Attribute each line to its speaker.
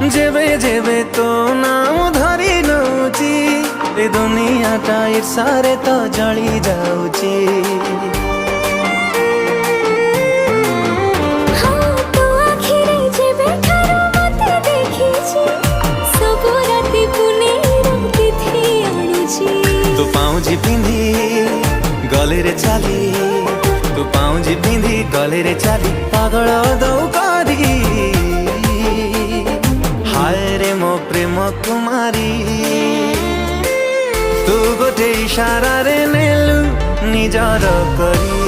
Speaker 1: जेबे जेबे तो नाम धरी नौची ए दुनियाटा ईर्षारे तो जली जाऊची। तू पाउजी पिंधी गले रे चाली, तू पाउजी पिंधी गले रे चाली पागल दौ करी। हाय रे मो प्रेम कुमारी, तू गोटे इशारा रे नेलु निजर करी।